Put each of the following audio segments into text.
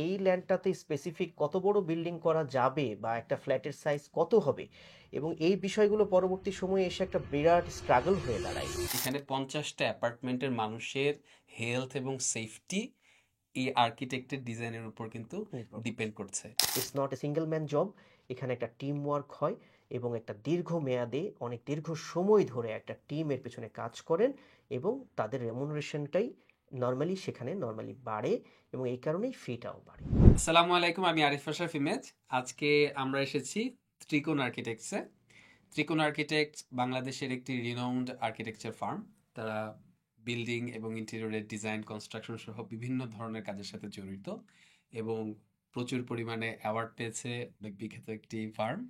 এই ল্যান্ডটাতে স্পেসিফিক কত বড় বিল্ডিং করা যাবে বা একটা ফ্ল্যাটের সাইজ কত হবে এবং এই বিষয়গুলো পরবর্তী সময়ে এসে একটা বিরাট স্ট্রাগল হয়ে দাঁড়ায়। এখানে 50টা অ্যাপার্টমেন্টের মানুষের হেলথ এবং সেফটি এই আর্কিটেক্টের ডিজাইনের উপর কিন্তু নির্ভর করছে। ডিপেন্ড করছে। It's not a single man job. এখানে একটা টিম ওয়ার্ক হয় এবং একটা দীর্ঘ মেয়াদে অনেক দীর্ঘ সময় ধরে একটা টিমের পেছনে কাজ করেন এবং তাদের রেমুনারেশনটাই সেখানে নর্মালি বাড়ে এবং এই কারণেই ফিটাও বাড়ে। আসসালামু আলাইকুম, আমি আরিফ আশরাফ ইমেজ। আজকে আমরা এসেছি ত্রিকোণ আর্কিটেক্টসে। ত্রিকোণ আর্কিটেক্টস বাংলাদেশের একটি রিনাউন্ড আর্কিটেকচার ফার্ম। তারা বিল্ডিং এবং ইন্টেরিয়রের ডিজাইন, কনস্ট্রাকশন সহ বিভিন্ন ধরনের কাজের সাথে জড়িত এবং প্রচুর পরিমাণে অ্যাওয়ার্ড পেয়েছে, অনেক বিখ্যাত একটি ফার্ম।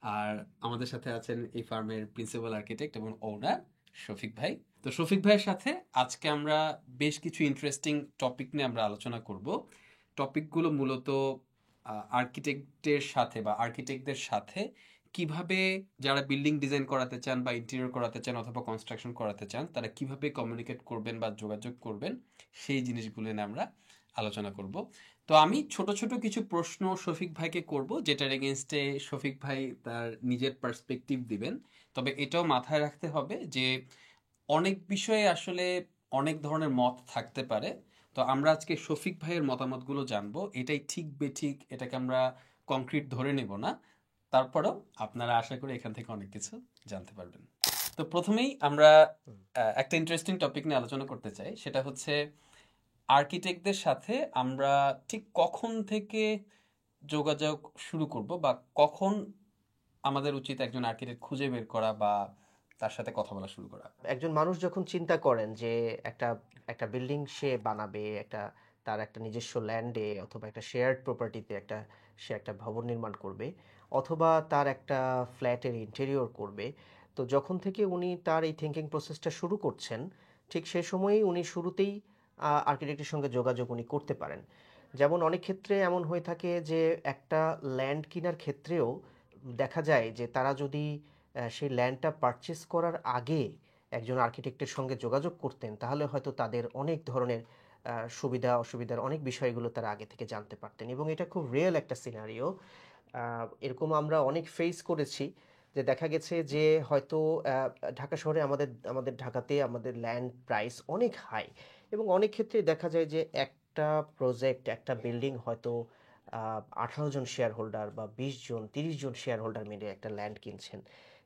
আর আমাদের সাথে আছেন এই ফার্মের প্রিন্সিপাল আর্কিটেক্ট এবং ওনার শফিক ভাই। তো শফিক ভাইয়ের সাথে আজকে আমরা বেশ কিছু ইন্টারেস্টিং টপিক নিয়ে আমরা আলোচনা করব। টপিকগুলো মূলত আর্কিটেক্টের সাথে বা আর্কিটেক্টদের সাথে কিভাবে যারা বিল্ডিং ডিজাইন করাতে চান বা ইন্টেরিয়র করাতে চান অথবা কনস্ট্রাকশন করাতে চান তারা কিভাবে কমিউনিকেট করবেন বা যোগাযোগ করবেন সেই জিনিসগুলো নিয়ে আমরা আলোচনা করব। তো আমি ছোট ছোট কিছু প্রশ্ন শফিক ভাইকে করব, যেটার এগেনস্টে শফিক ভাই তার নিজের পার্সপেক্টিভ দিবেন। তবে এটাও মাথায় রাখতে হবে যে অনেক বিষয়ে আসলে অনেক ধরনের মত থাকতে পারে। তো আমরা আজকে শফিক ভাইয়ের মতামতগুলো জানবো, এটাই ঠিক বেঠিক এটাকে আমরা কংক্রিট ধরে নেব না। তারপরেও আপনারা আশা করি এখান থেকে অনেক কিছু জানতে পারবেন। তো প্রথমেই আমরা একটা ইন্টারেস্টিং টপিক নিয়ে আলোচনা করতে চাই, সেটা হচ্ছে আর্কিটেক্টদের সাথে আমরা ঠিক কখন থেকে যোগাযোগ শুরু করব বা কখন আমাদের উচিত একজন আর্কিটেক্ট খুঁজে বের করা বা তার সাথে কথা বলা শুরু করা। একজন মানুষ যখন চিন্তা করেন যে একটা একটা বিল্ডিং সে বানাবে, তার একটা নিজস্ব ল্যান্ডে অথবা একটা শেয়ার্ড প্রপার্টিতে সে একটা ভবন নির্মাণ করবে অথবা তার একটা ফ্ল্যাটের ইন্টেরিয়র করবে, তো যখন থেকে উনি তার এই থিঙ্কিং প্রসেসটা শুরু করছেন ঠিক সে সময়ই উনি শুরুতেই আর্কিটেক্টের সঙ্গে যোগাযোগ উনি করতে পারেন। যেমন অনেক ক্ষেত্রে এমন হয়ে থাকে যে একটা ল্যান্ড কেনার ক্ষেত্রেও দেখা যায় যে তারা যদি সেই ল্যান্ডটা পারচেস করার আগে একজন আর্কিটেক্টের সঙ্গে যোগাযোগ করতেন তাহলে হয়তো তাদের অনেক ধরনের সুবিধা অসুবিধার অনেক বিষয়গুলো তারা আগে থেকে জানতে পারতেন এবং এটা খুব রিয়েল একটা সিনারিও। এরকম আমরা অনেক ফেস করেছি যে দেখা গেছে যে হয়তো ঢাকা শহরে আমাদের আমাদের ঢাকাতে আমাদের ল্যান্ড প্রাইস অনেক হাই এবং অনেক ক্ষেত্রে দেখা যায় যে একটা প্রজেক্ট একটা বিল্ডিং হয়তো 18 জন শেয়ার হোল্ডার বা 20 জন 30 জন শেয়ার হোল্ডার মিলে একটা ল্যান্ড কিনছেন,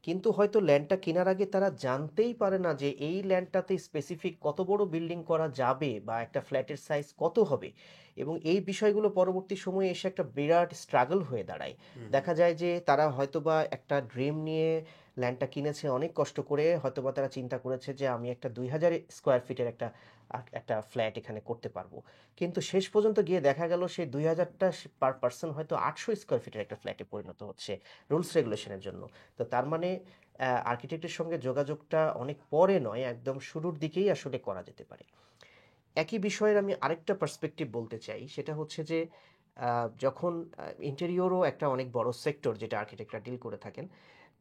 কিন্তু হয়তো ল্যান্ডটা কেনার আগে তারা জানতেই পারে না যে এই ল্যান্ডটাতে স্পেসিফিক কত বড় বিল্ডিং করা যাবে বা একটা ফ্ল্যাটের সাইজ কত হবে এবং এই বিষয়গুলো পরবর্তী সময়ে এসে একটা বিরাট স্ট্রাগল হয়ে দাঁড়ায়। দেখা যায় যে তারা হয়তোবা একটা ড্রিম নিয়ে ল্যান্ডটা কিনেছে অনেক কষ্ট করে, হয়তোবা তারা চিন্তা করেছে যে আমি একটা 2000 স্কোয়ার ফিটের একটা একটা ফ্ল্যাট এখানে করতে পারবো, কিন্তু শেষ পর্যন্ত গিয়ে দেখা গেল সেই 2000টা পার পার্সন হয়তো 800 স্কোয়ার ফিটের একটা ফ্ল্যাটে পরিণত হচ্ছে রুলস রেগুলেশনের জন্য। তো তার মানে আর্কিটেক্টের সঙ্গে যোগাযোগটা অনেক পরে নয়, একদম শুরুর দিকেই আসলে করা যেতে পারে। একই বিষয়ের আমি আরেকটা পার্সপেক্টিভ বলতে চাই, সেটা হচ্ছে যে যখন ইন্টেরিয়রও একটা অনেক বড় সেক্টর যেটা আর্কিটেক্টরা ডিল করে থাকেন,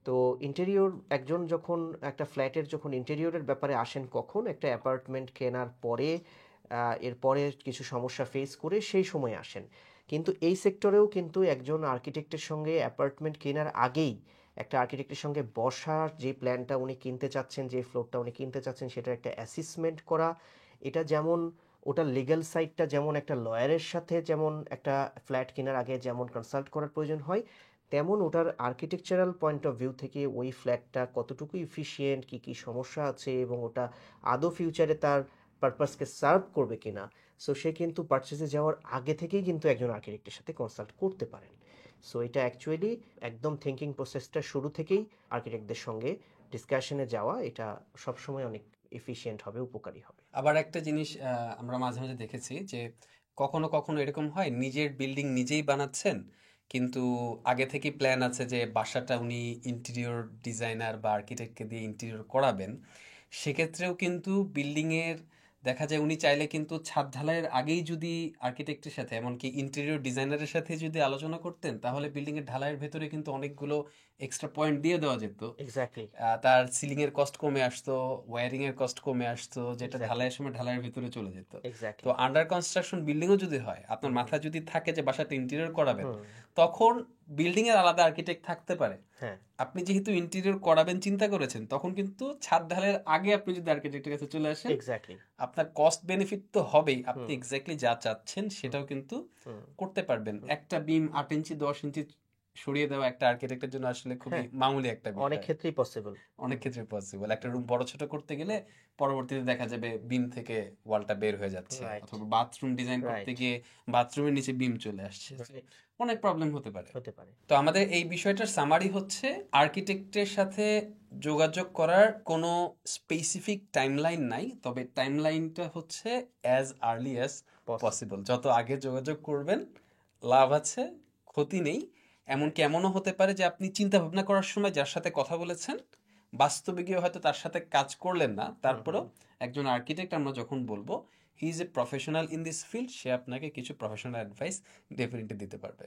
তো ইন্টেরিয়র একজন যখন একটা ফ্ল্যাটের যখন ইন্টেরিয়রের ব্যাপারে আসেন কখন একটা অ্যাপার্টমেন্ট কেনার পরে এরপরে কিছু সমস্যা ফেস করে সেই সময় আসেন, কিন্তু এই সেক্টরেও কিন্তু একজন আর্কিটেক্টের সঙ্গে অ্যাপার্টমেন্ট কেনার আগেই একটা আর্কিটেক্টের সঙ্গে বসার, যে প্ল্যানটা উনি কিনতে চাচ্ছেন যে ফ্লোরটা উনি কিনতে চাচ্ছেন সেটার একটা অ্যাসেসমেন্ট করা, এটা যেমন ওটার লিগ্যাল সাইডটা যেমন একটা লয়ারের সাথে যেমন একটা ফ্ল্যাট কেনার আগে যেমন কনসাল্ট করার প্রয়োজন হয়, তেমন ওটার আর্কিটেকচারাল পয়েন্ট অফ ভিউ থেকে ওই ফ্ল্যাটটা কতটুকু ইফিশিয়েন্ট, কী কী সমস্যা আছে এবং ওটা আদৌ ফিউচারে তার পারপাসকে সার্ভ করবে কিনা, সো সে কিন্তু পারচেসে যাওয়ার আগে থেকেই কিন্তু একজন আর্কিটেক্টের সাথে কনসাল্ট করতে পারেন। সো এটা অ্যাকচুয়ালি একদম থিঙ্কিং প্রসেসটা শুরু থেকেই আর্কিটেক্টদের সঙ্গে ডিসকাশনে যাওয়া, এটা সবসময় অনেক এফিশিয়েন্ট হবে, উপকারী হবে। আবার একটা জিনিস আমরা মাঝে মাঝে দেখেছি যে কখনো কখনো এরকম হয় নিজের বিল্ডিং নিজেই বানাচ্ছেন, কিন্তু আগে থেকে প্ল্যান আছে যে বাসাটা উনি ইন্টেরিয়র ডিজাইনার বা আর্কিটেক্টকে দিয়ে ইন্টেরিয়র করাবেন। সেক্ষেত্রেও কিন্তু বিল্ডিংয়ের দেখা যায় উনি চাইলে কিন্তু ছাদ ঢালাইয়ের আগেই যদি আর্কিটেক্টের সাথে এমনকি ইন্টেরিয়র ডিজাইনারের সাথে যদি আলোচনা করতেন তাহলে বিল্ডিং এর ঢালাইয়ের ভেতরে কিন্তু অনেকগুলো এক্সট্রা পয়েন্ট দিয়ে দেওয়া যেত। এক্স্যাক্টলি, তার সিলিং এর কস্ট কমে আসতো, ওয়্যারিং এর কস্ট কমে আসতো, যেটা এক্স্যাক্টলি, ঢালাইয়ের সময় ঢালাইয়ের ভিতরে চলে যেত। তো এক্স্যাক্টলি। আন্ডার কনস্ট্রাকশন বিল্ডিংও যদি হয়, আপনার হুম, হুম, মাথায় যদি থাকে যে বাসাতে ইন্টেরিয়র করাবেন, হুম, তখন বিল্ডিং এর আলাদা আর্কিটেক্ট থাকতে পারে। হ্যাঁ, আপনি যেহেতু ইন্টেরিয়র করাবেন চিন্তা করেছেন, তখন কিন্তু ছাদ ঢালাইয়ের আগে আপনি যদি আর্কিটেক্টের কাছে চলে আসেন, এক্স্যাক্টলি। আপনার কস্ট বেনিফিট তো হবেই, আপনি হুম, এক্স্যাক্টলি যা চাচ্ছেন হুম, সেটাও কিন্তু হুম, করতে পারবেন। হুম, একটা বিম 8 ইঞ্চি 10 ইঞ্চি সরিয়ে দেওয়া একটা আর্কিটেক্টের জন্য আসলে খুবই হ্যাঁ, মামুলি একটা অনেক বিষয়। ক্ষেত্রেই পসিবল। অনেক ক্ষেত্রে পসিবল। একটা রুম বড় ছোট করতে গেলে পরবর্তীতে দেখা যাবে বিম থেকে ওয়ালটা বের হয়ে যাচ্ছে, রাইট, অথবা বাথরুম ডিজাইন করতে রাইট, গিয়ে বাথরুমের নিচে বিম চলে আসছে। So, রাইট, অনেক প্রবলেম হতে পারে। হতে পারে। তো আমাদের এই বিষয়টার সামারি হচ্ছে, আর্কিটেক্টের সাথে যোগাযোগ করার কোনো স্পেসিফিক টাইমলাইন নাই, তবে টাইমলাইনটা হচ্ছে as early as possible. Possible. যত আগে যোগাযোগ করবেন লাভ আছে, ক্ষতি নেই। এমনকি এমনও হতে পারে যে আপনি চিন্তা ভাবনা করার সময় যার সাথে কথা বলেছেন, বাস্তবে গিয়ে হয়তো তার সাথে কাজ করলেন না, হুম, হুম, তারপরেও একজন আর্কিটেক্ট আমরা যখন বলবো he is a professional in this field, সে আপনাকে কিছু প্রফেশনাল অ্যাডভাইস ডেফিনেটলি দিতে পারবে।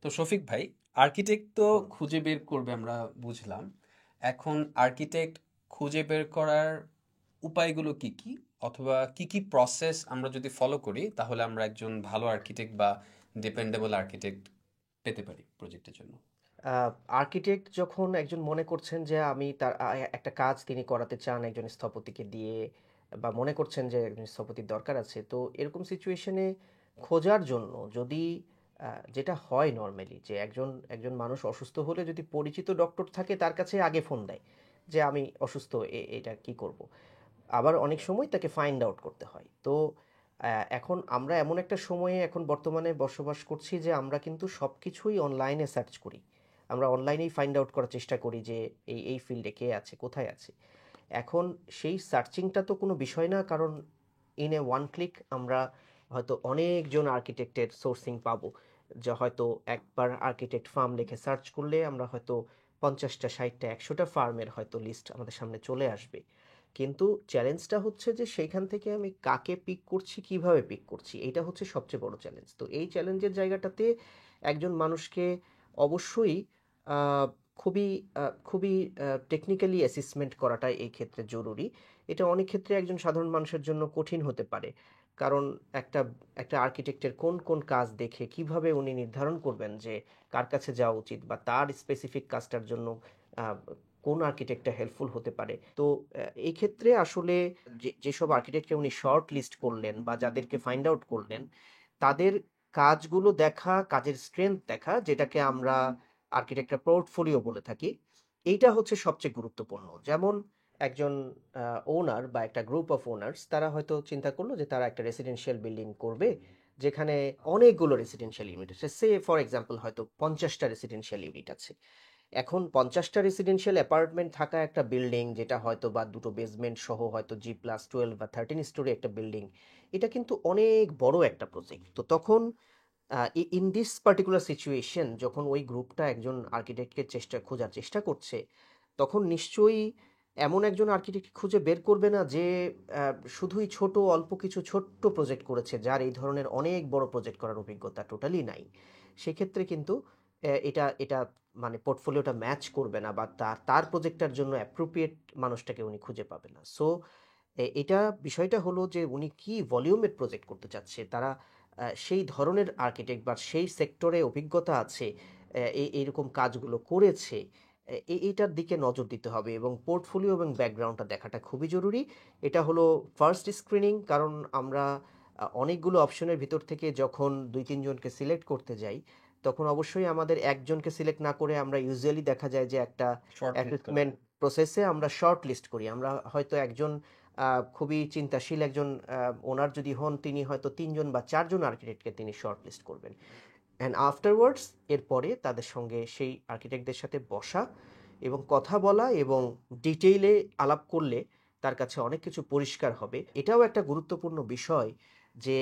তো শফিক ভাই, আর্কিটেক্ট তো হুম। খুঁজে বের করবে আমরা বুঝলাম। এখন আর্কিটেক্ট খুঁজে বের করার উপায়গুলো কি কি, অথবা কি কি প্রসেস আমরা যদি ফলো করি তাহলে আমরা একজন ভালো আর্কিটেক্ট বা ডিপেন্ডেবল আর্কিটেক্ট পেতে পারি প্রজেক্টের জন্য? আর্কিটেক্ট যখন একজন মনে করছেন যে আমি তার একটা কাজ তিনি করাতে চান একজন স্থপতিকে দিয়ে, বা মনে করছেন যে একজন স্থপতির দরকার আছে, তো এরকম সিচুয়েশনে খোঁজার জন্য যদি যেটা হয় নর্মালি যে একজন একজন মানুষ অসুস্থ হলে যদি পরিচিত ডক্টর থাকে তার কাছে আগে ফোন দেয় যে আমি অসুস্থ, এটা কি করব। আবার অনেক সময় তাকে ফাইন্ড আউট করতে হয়। তো এখন আমরা এমন একটা সময়ে এখন বর্তমানে বসবাস করছি যে আমরা কিন্তু সব কিছুই অনলাইনে সার্চ করি। আমরা অনলাইনেই ফাইন্ড আউট করার চেষ্টা করি যে এই ফিল্ডে কে আছে, কোথায় আছে। এখন সেই সার্চিংটা তো কোনো বিষয় না, কারণ ইন এ ওয়ান ক্লিক আমরা হয়তো অনেকজন আর্কিটেক্টের সোর্সিং পাবো। যা হয়তো একবার আর্কিটেক্ট ফার্ম লিখে সার্চ করলে আমরা হয়তো 50টা 60টা 100টা ফার্মের হয়তো লিস্ট আমাদের সামনে চলে আসবে। কিন্তু চ্যালেঞ্জটা হচ্ছে যে সেইখান থেকে আমি কাকে পিক করছি, কিভাবে পিক করছি, এটা হচ্ছে সবচেয়ে বড় চ্যালেঞ্জ। তো এই চ্যালেঞ্জের জায়গাটাতে একজন মানুষকে অবশ্যই আহ, খুবই খুবই টেকনিক্যালি অ্যাসেসমেন্ট করাটা এই ক্ষেত্রে জরুরি। এটা অনেক ক্ষেত্রে একজন সাধারণ মানুষের জন্য কঠিন হতে পারে, কারণ একটা একটা আর্কিটেক্টের কোন কোন কাজ দেখে কিভাবে উনি নির্ধারণ করবেন যে কার কাছে যাওয়া উচিত, বা তার স্পেসিফিক কাজটার জন্য আহ, কোন আর্কিটেক্টটা হেল্পফুল হতে পারে। তো এই ক্ষেত্রে আসলে যেসব আর্কিটেক্টকে উনি শর্ট লিস্ট করলেন বা যাদেরকে ফাইন্ড আউট করলেন, তাদের কাজগুলো দেখা, কাজের স্ট্রেংথ দেখা, যেটাকে আমরা আর্কিটেক্টরা পোর্টফোলিও বলে থাকি, এইটা হচ্ছে সবচেয়ে গুরুত্বপূর্ণ। যেমন একজন ওনার বা একটা গ্রুপ অফ ওনার্স তারা হয়তো চিন্তা করলো যে তারা একটা রেসিডেন্সিয়াল বিল্ডিং করবে, যেখানে অনেকগুলো রেসিডেন্সিয়াল ইউনিট আছে। সে ফর এক্সাম্পল হয়তো 50টা রেসিডেন্সিয়াল ইউনিট আছে। এখন 50টা রেসিডেন্সিয়াল অ্যাপার্টমেন্ট থাকা একটা বিল্ডিং, যেটা হয়তো বা দুটো বেসমেন্ট সহ হয়তো G+12 বা 13 স্টোরি একটা বিল্ডিং, এটা কিন্তু অনেক বড় একটা প্রজেক্ট। তো তখন ইন দিস পার্টিকুলার সিচুয়েশন যখন ওই গ্রুপটা একজন আর্কিটেক্টকে খোঁজার চেষ্টা করছে, তখন নিশ্চয়ই এমন একজন আর্কিটেক্ট খুঁজে বের করবে না যে শুধুই ছোট অল্প কিছু ছোট্ট প্রজেক্ট করেছে, যার এই ধরনের অনেক বড় প্রজেক্ট করার অভিজ্ঞতা টোটালি নাই। সেক্ষেত্রে কিন্তু এটা এটা মানে পোর্টফোলিওটা ম্যাচ করবে না, বা তার তার প্রজেক্টটার জন্য অ্যাপ্রোপ্রিয়েট মানুষটাকে উনি খুঁজে পাবে না। সো এটা বিষয়টা হলো যে উনি কি ভলিউমের প্রজেক্ট করতে চাচ্ছে, তারা সেই ধরনের আর্কিটেক্ট বা সেই সেক্টরে অভিজ্ঞতা আছে, এইরকম কাজগুলো করেছে, এইটার দিকে নজর দিতে হবে, এবং পোর্টফোলিও এবং ব্যাকগ্রাউন্ডটা দেখাটা খুবই জরুরি। এটা হলো ফার্স্ট স্ক্রিনিং, কারণ আমরা অনেকগুলো অপশনের ভিতর থেকে যখন 2-3 জনকে সিলেক্ট করতে যাই, তখন অবশ্যই আমাদের একজনকে সিলেক্ট না করে আমরা ইউজুয়ালি দেখা যায় যে একটা শর্ট লিস্ট করা অ্যাসেসমেন্ট হয়। প্রসেসে আমরা শর্ট লিস্ট করি। আমরা হয়তো একজন খুবই চিন্তাশীল একজন ওনার যদি হন, তিনি হয়তো 3 জন বা 4 জন আর্কিটেক্টকে তিনি শর্ট লিস্ট করবেন। অ্যান্ড আফটারওয়ার্ডস এরপরে তাদের সঙ্গে সেই আর্কিটেক্টদের সাথে বসা এবং কথা বলা এবং ডিটেইলে আলাপ করলে তার কাছে অনেক কিছু পরিষ্কার হবে। এটাও একটা গুরুত্বপূর্ণ বিষয় যে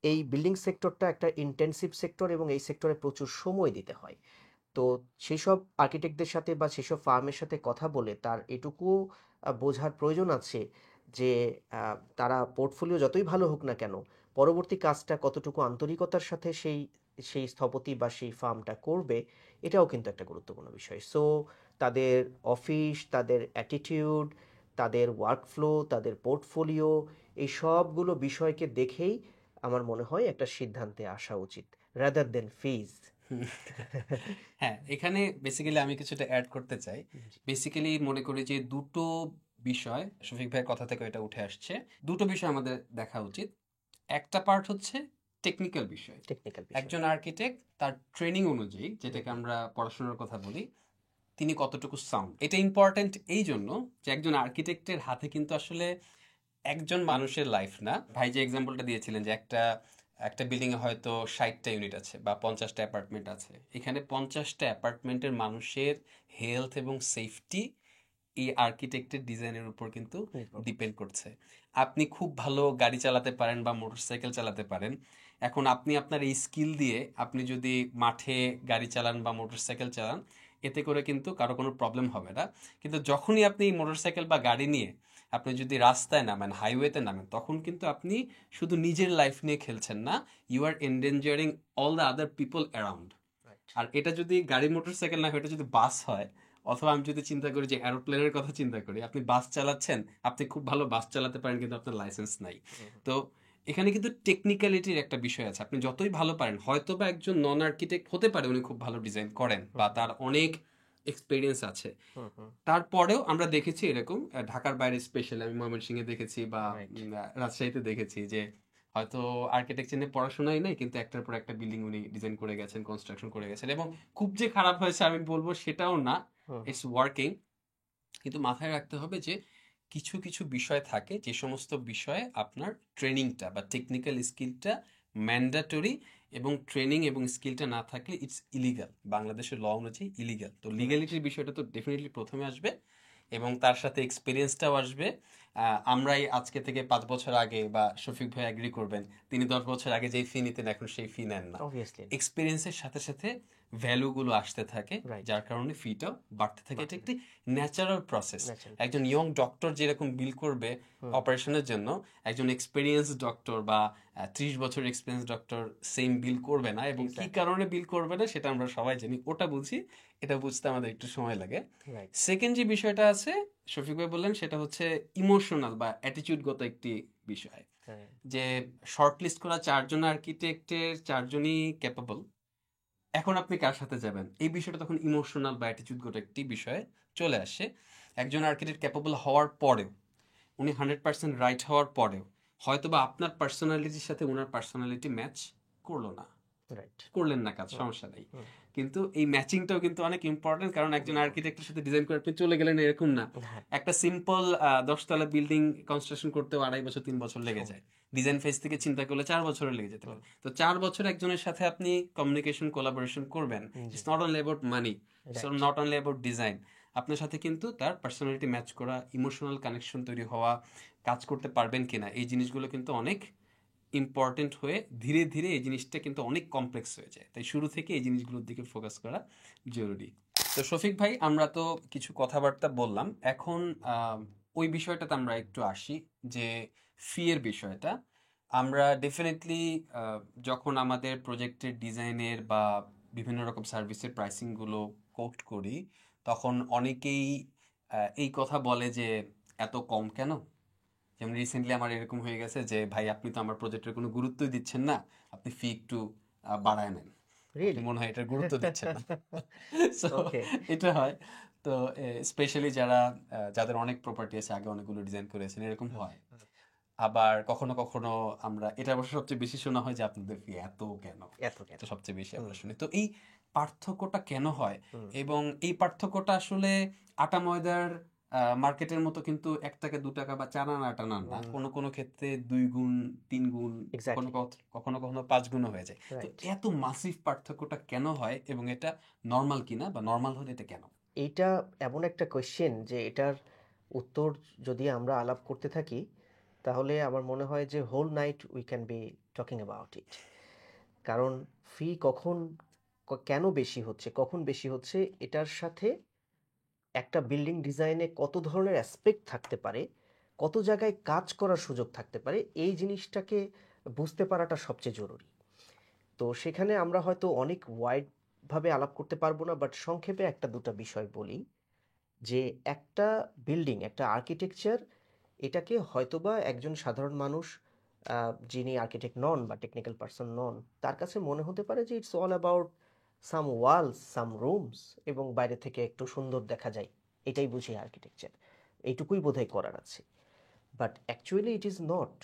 এই বিল্ডিং সেক্টরটা একটা ইন্টেন্সিভ সেক্টর এবং এই সেক্টরে প্রচুর সময় দিতে হয়। তো সেসব আর্কিটেক্টদের সাথে বা সেসব ফার্মের সাথে কথা বলে তার এটুকু বোঝার প্রয়োজন আছে যে তারা পোর্টফোলিও যতই ভালো হোক না কেন, পরবর্তী কাজটা কতটুকু আন্তরিকতার সাথে সেই সেই স্থপতি বা সেই ফার্মটা করবে, এটাও কিন্তু একটা গুরুত্বপূর্ণ বিষয়। সো তাদের অফিস, তাদের অ্যাটিটিউড, তাদের ওয়ার্কফ্লো, তাদের পোর্টফোলিও, এই সবগুলো বিষয়কে দেখেই আমার মনে হয় একটা সিদ্ধান্তে আসা উচিত, রাদার দেন ফিজ। হ্যাঁ, এখানে বেসিক্যালি আমি কিছুটা অ্যাড করতে চাই। বেসিক্যালি মনে করি যে দুটো বিষয়, শফিক ভাইয়ের কথা থেকে এটা উঠে আসছে, দুটো বিষয় আমাদের দেখা উচিত। একটা পার্ট হচ্ছে টেকনিক্যাল বিষয়। টেকনিক্যাল বিষয়। একজন আর্কিটেক্ট তার ট্রেনিং অনুযায়ী, যেটাকে আমরা পড়াশোনার কথা বলি, তিনি কতটুকু সাউন্ড। এটা ইম্পর্ট্যান্ট এই জন্য যে একজন আর্কিটেক্টের হাতে কিন্তু আসলে একজন মানুষের লাইফ না। ভাই যে এক্সাম্পলটা দিয়েছিলেন যে একটা একটা বিল্ডিং এ হয়তো 60টা ইউনিট আছে বা 50টা অ্যাপার্টমেন্ট আছে, এখানে 50টা অ্যাপার্টমেন্টের মানুষের হেলথ এবং সেফটি এই আর্কিটেক্টের ডিজাইনের উপর কিন্তু নির্ভর করছে। ডিপেন্ড করছে। আপনি খুব ভালো গাড়ি চালাতে পারেন বা মোটরসাইকেল চালাতে পারেন, এখন আপনি আপনার এই স্কিল দিয়ে আপনি যদি মাঠে গাড়ি চালান বা মোটরসাইকেল চালান, এতে করে কিন্তু কারো কোনো প্রবলেম হবে না। কিন্তু যখনই আপনি মোটরসাইকেল বা গাড়ি নিয়ে আপনি যদি রাস্তায় নামেন, হাইওয়েতে নামেন, তখন কিন্তু আপনি শুধু নিজের লাইফ নিয়ে খেলছেন না, you are endangering all the other people around. Right. আর এটা যদি গাড়ি মোটরসাইকেল না হয়, এটা যদি বাস হয়, অথবা আমি যদি চিন্তা করি যে এরোপ্লেনের কথা চিন্তা করি, আপনি বাস চালাচ্ছেন, আপনি খুব ভালো বাস চালাতে পারেন কিন্তু আপনার লাইসেন্স নাই। তো এখানে কিন্তু টেকনিক্যালিটির একটা বিষয় আছে। আপনি যতই ভালো পারেন, হয়তো বা একজন নন আর্কিটেক্ট হতে পারে উনি খুব ভালো ডিজাইন করেন বা তার অনেক এক্সপিরিয়েন্স আছে, হুম হুম। তারপরেও আমরা দেখেছি এরকম ঢাকার বাইরে স্পেশালি আমি ময়মনসিংহে দেখেছি বা রাইট। রাজশাহীতে দেখেছি যে হয়তো আর্কিটেকচার নিয়ে পড়াশোনাই নেই, কিন্তু একটার পর একটা বিল্ডিং উনি ডিজাইন করে গেছেন, কনস্ট্রাকশন করে গেছেন, এবং খুব যে খারাপ হয়েছে আমি বলবো সেটাও না, হুম হুম। It's working. কিন্তু মাথায় রাখতে হবে যে কিছু কিছু বিষয় থাকে যে সমস্ত বিষয়ে আপনার ট্রেনিংটা বা টেকনিক্যাল স্কিলটা ম্যান্ডাটরি, এবং ট্রেনিং এবং স্কিলটা না থাকলে ইটস ইলিগাল, বাংলাদেশের ল অনুযায়ী ইলিগাল। তো রাইট। লিগ্যালিটির বিষয়টা তো ডেফিনেটলি প্রথমে আসবে, এবং তার সাথে এক্সপিরিয়েন্সটাও আসবে। আমরাই আজকে থেকে 5 বছর আগে, বা শফিক ভাই অ্যাগ্রি করবেন, তিনি 10 বছর আগে যেই ফি নিতেন এখন সেই ফি নেন না। অবভিয়াসলি। এক্সপিরিয়েন্সের সাথে সাথে ভ্যালুগুলো আসতে থাকে, রাইট। যার কারণে ফিটাও বাড়তে থাকে। এটা বাড়তে একটি থাকে। Natural process. ন্যাচারাল একজন প্রসেস। ইয়ং ডক্টর যেরকম বিল করবে হুম। অপারেশনের জন্য, একজন এক্সপিরিয়েন্স ডক্টর বা 30 বছর এক্সপিরিয়েন্স ডক্টর সেম বিল করবে না, এবং কি এক্স্যাক্টলি। কারণে বিল করবে না সেটা আমরা সবাই জানি, ওটা বুঝি, এটা বুঝতে আমাদের একটু সময় লাগে। রাইট। সেকেন্ড যে বিষয়টা আছে, শফিক ভাই বললেন, সেটা হচ্ছে ইমোশনাল বা অ্যাটিটিউডগত একটি বিষয়। হ্যাঁ। যে শর্টলিস্ট করা 4জন আর্কিটেক্টের 4জনই ক্যাপাবল, এখন আপনি কার সাথে যাবেন, এই বিষয়টা তখন ইমোশনাল বা অ্যাটিটিউডগত একটি বিষয়ে চলে আসে। একজন আর্কিটেক্ট ক্যাপাবল হওয়ার পরেও, উনি 100% রাইট হওয়ার পরেও, হয়তোবা আপনার পার্সোনালিটির সাথে ওনার পার্সোনালিটি ম্যাচ করলো না, রাইট। করলেন না কাজ, হুম সমস্যা নেই। হুম। কিন্তু এই ম্যাচিংটাও কিন্তু অনেক ইম্পর্টেন্ট, কারণ খুব একজন ইম্পর্টেন্ট। আর্কিটেক্টের সাথে ডিজাইন করে আপনি চলে গেলেন এরকম না। হ্যাঁ। একটা সিম্পল 10 তলা বিল্ডিং কনস্ট্রাকশন করতেও 2.5 বছর 3 বছর লেগে যায়। ডিজাইন ফেজ থেকে চিন্তা করলে 4 বছরও লেগে যেতে হুম। পারে। তো 4 বছর একজনের সাথে আপনি কমিউনিকেশন কোলাবোরেশন করবেন, জি। It's not only about money, it's right. Not only about design. আপনার সাথে কিন্তু তার পার্সোনালিটি ম্যাচ করা, ইমোশনাল কানেকশন তৈরি হওয়া, কাজ করতে পারবেন কিনা, এই জিনিসগুলো কিন্তু অনেক ইম্পর্টেন্ট হয়ে ধীরে ধীরে এই জিনিসটা কিন্তু অনেক কমপ্লেক্স হয়ে যায়। তাই শুরু থেকে এই জিনিসগুলোর দিকে ফোকাস করা জরুরি। তো শফিক ভাই, আমরা তো কিছু কথাবার্তা বললাম, এখন ওই বিষয়টাতে আমরা একটু আসি, যে ফি এর বিষয়টা। আমরা ডেফিনেটলি যখন আমাদের প্রজেক্টের ডিজাইনের বা বিভিন্ন রকম সার্ভিসের প্রাইসিংগুলো কোট করি, তখন অনেকেই এই কথা বলে যে এত কম কেন। যেমন রিসেন্টলি আমার এরকম হয়ে গেছে যে ভাই আপনি তো আমার প্রজেক্টের কোনো গুরুত্বই দিচ্ছেন না, আপনি ফি একটু বাড়ায় নেন, আপনি রিয়েলি? মনে হয় এটার গুরুত্ব দিচ্ছেন না। So okay. এটা হয়। তো স্পেশালি যারা যাদের অনেক প্রপার্টি আছে, আগে অনেকগুলো ডিজাইন করেছেন, এরকম হয়। আবার কখনো কখনো আমরা, এটা অবশ্য সবচেয়ে বেশি শোনা হয় যে আপনাদের ফি এত কেন, এত কেন? এটা সবচেয়ে বেশি হুম আমরা শুনি। তো এই পার্থক্যটা কেন হয়, হুম। এবং এই পার্থক্যটা আসলে আটা ময়দার মার্কেটের মতো কিন্তু 1 টাকা 2 টাকা বা 4 আনা 8 আনা না, কোনো কোনো ক্ষেত্রে 2 গুণ 3 গুণ, কখনো এক্স্যাক্টলি। কখনো কখনো 5 গুণও হয়ে যায়। তো রাইট। এত মাসিভ পার্থক্যটা কেন হয়, এবং এটা নর্মাল কিনা, বা নর্মাল হলে এটা কেন? এইটা এমন একটা কোয়েশ্চেন যে এটার উত্তর যদি আমরা আলাপ করতে থাকি, তাহলে আমার মনে হয় যে whole night we can be talking about it. কারণ ফি কখন কেন বেশি হচ্ছে, কখন বেশি হচ্ছে, এটার সাথে একটা বিল্ডিং ডিজাইনে কত ধরনের অ্যাসপেক্ট থাকতে পারে, কত জায়গায় কাজ করার সুযোগ থাকতে পারে, এই জিনিসটাকে বুঝতে পারাটা সবচেয়ে জরুরি। তো সেখানে আমরা হয়তো অনেক ওয়াইড ভাবে আলাপ করতে পারবো না, বাট সংক্ষেপে একটা দুটো বিষয় বলি যে একটা বিল্ডিং, একটা আর্কিটেকচার, এটাকে হয়তোবা একজন সাধারণ মানুষ যিনি আর্কিটেক্ট নন বা টেকনিক্যাল পার্সন নন, তার কাছে মনে হতে পারে যে it's all about some walls, some rooms, এবং বাইরে থেকে একটু সুন্দর দেখা যায়, এটাই বুঝি আর্কিটেকচার, এইটুকুই বোধহয় করার আছে। But actually it is not.